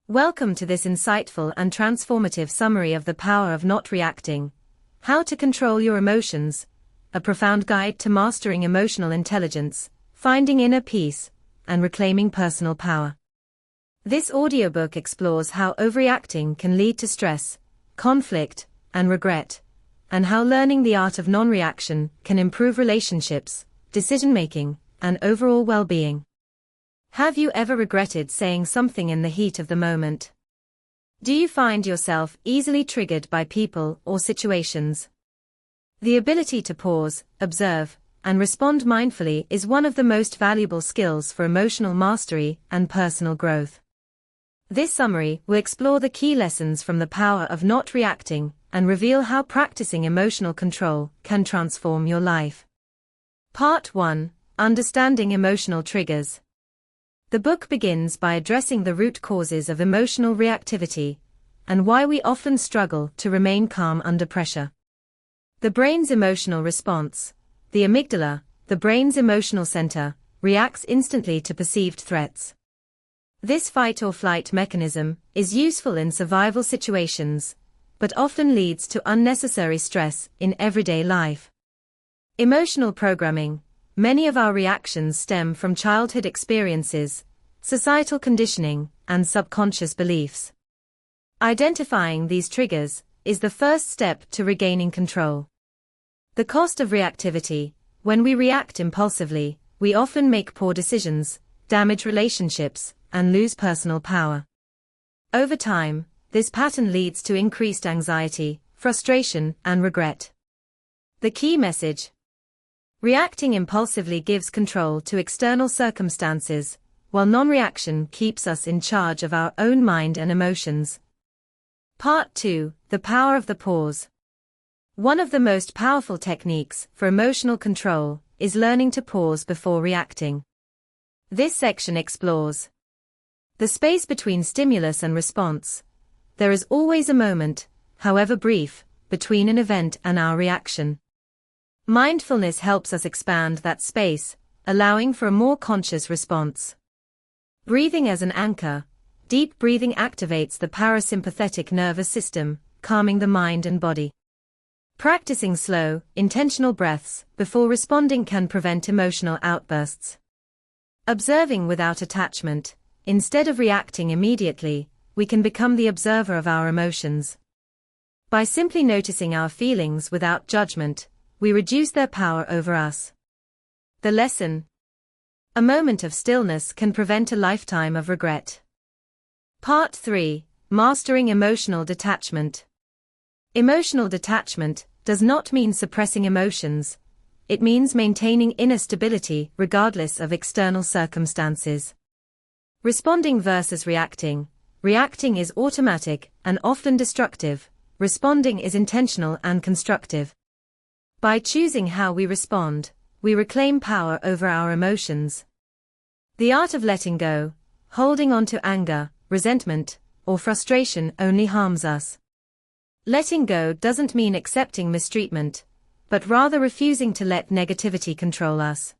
Welcome to this insightful and transformative summary of the power of not reacting, how to control your emotions, a profound guide to mastering emotional intelligence, finding inner peace, and reclaiming personal power. This audiobook explores how overreacting can lead to stress, conflict, and regret, and how learning the art of non-reaction can improve relationships, decision-making, and overall well-being. Have you ever regretted saying something in the heat of the moment? Do you find yourself easily triggered by people or situations? The ability to pause, observe, and respond mindfully is one of the most valuable skills for emotional mastery and personal growth. This summary will explore the key lessons from the power of not reacting and reveal how practicing emotional control can transform your life. Part 1: Understanding Emotional Triggers. The book begins by addressing the root causes of emotional reactivity and why we often struggle to remain calm under pressure. The brain's emotional response, the amygdala, the brain's emotional center, reacts instantly to perceived threats. This fight-or-flight mechanism is useful in survival situations, but often leads to unnecessary stress in everyday life. Emotional programming. Many of our reactions stem from childhood experiences, societal conditioning, and subconscious beliefs. Identifying these triggers is the first step to regaining control. The cost of reactivity. When we react impulsively, we often make poor decisions, damage relationships, and lose personal power. Over time, this pattern leads to increased anxiety, frustration, and regret. The key message: reacting impulsively gives control to external circumstances, while non-reaction keeps us in charge of our own mind and emotions. Part 2: The Power of the Pause. One of the most powerful techniques for emotional control is learning to pause before reacting. This section explores the space between stimulus and response. There is always a moment, however brief, between an event and our reaction. Mindfulness helps us expand that space, allowing for a more conscious response. Breathing as an anchor. Deep breathing activates the parasympathetic nervous system, calming the mind and body. Practicing slow, intentional breaths before responding can prevent emotional outbursts. Observing without attachment. Instead of reacting immediately, we can become the observer of our emotions. By simply noticing our feelings without judgment, we reduce their power over us. The lesson: a moment of stillness can prevent a lifetime of regret. Part 3: Mastering Emotional Detachment. Emotional detachment does not mean suppressing emotions. It means maintaining inner stability regardless of external circumstances. Responding versus reacting. Reacting is automatic and often destructive. Responding is intentional and constructive. By choosing how we respond, we reclaim power over our emotions. The art of letting go. Holding on to anger, resentment, or frustration only harms us. Letting go doesn't mean accepting mistreatment, but rather refusing to let negativity control us.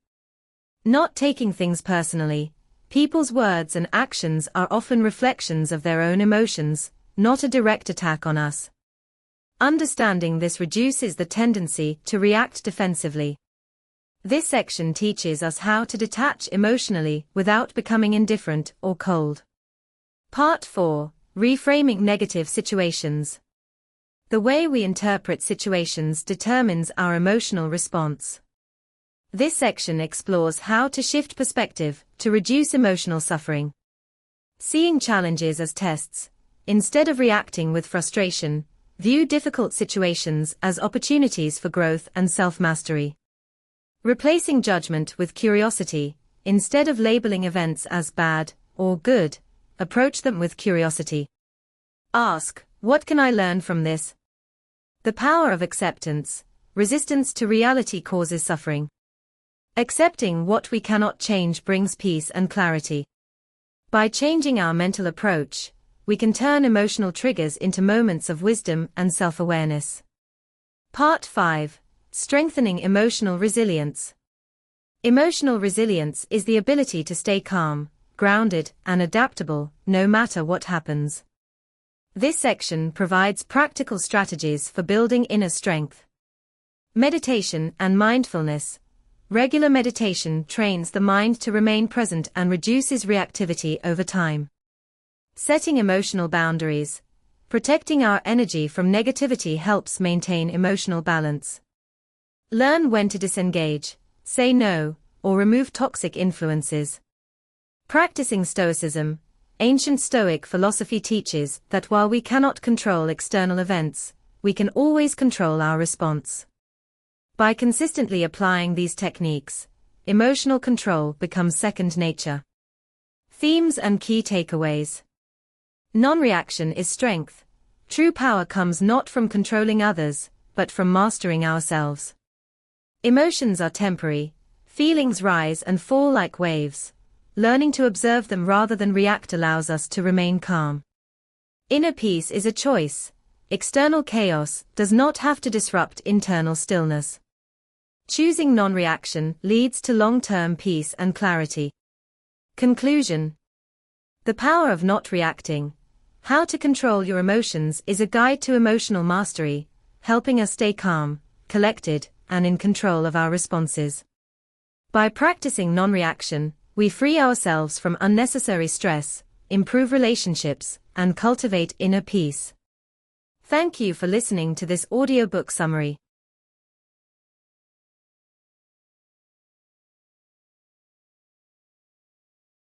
Not taking things personally. People's words and actions are often reflections of their own emotions, not a direct attack on us. Understanding this reduces the tendency to react defensively. This section teaches us how to detach emotionally without becoming indifferent or cold. Part 4: Reframing Negative Situations. The way we interpret situations determines our emotional response. This section explores how to shift perspective to reduce emotional suffering. Seeing challenges as tests. Instead of reacting with frustration, view difficult situations as opportunities for growth and self-mastery. Replacing judgment with curiosity. Instead of labeling events as bad or good, approach them with curiosity. Ask, what can I learn from this? The power of acceptance. Resistance to reality causes suffering. Accepting what we cannot change brings peace and clarity. By changing our mental approach, we can turn emotional triggers into moments of wisdom and self-awareness. Part 5: Strengthening Emotional Resilience. Emotional resilience is the ability to stay calm, grounded, and adaptable, no matter what happens. This section provides practical strategies for building inner strength. Meditation and mindfulness. Regular meditation trains the mind to remain present and reduces reactivity over time. Setting emotional boundaries. Protecting our energy from negativity helps maintain emotional balance. Learn when to disengage, say no, or remove toxic influences. Practicing Stoicism. Ancient Stoic philosophy teaches that while we cannot control external events, we can always control our response. By consistently applying these techniques, emotional control becomes second nature. Themes and key takeaways. Non-reaction is strength. True power comes not from controlling others, but from mastering ourselves. Emotions are temporary. Feelings rise and fall like waves. Learning to observe them rather than react allows us to remain calm. Inner peace is a choice. External chaos does not have to disrupt internal stillness. Choosing non-reaction leads to long-term peace and clarity. Conclusion. The Power of Not Reacting. How to Control Your Emotions is a guide to emotional mastery, helping us stay calm, collected, and in control of our responses. By practicing non-reaction, we free ourselves from unnecessary stress, improve relationships, and cultivate inner peace. Thank you for listening to this audiobook summary.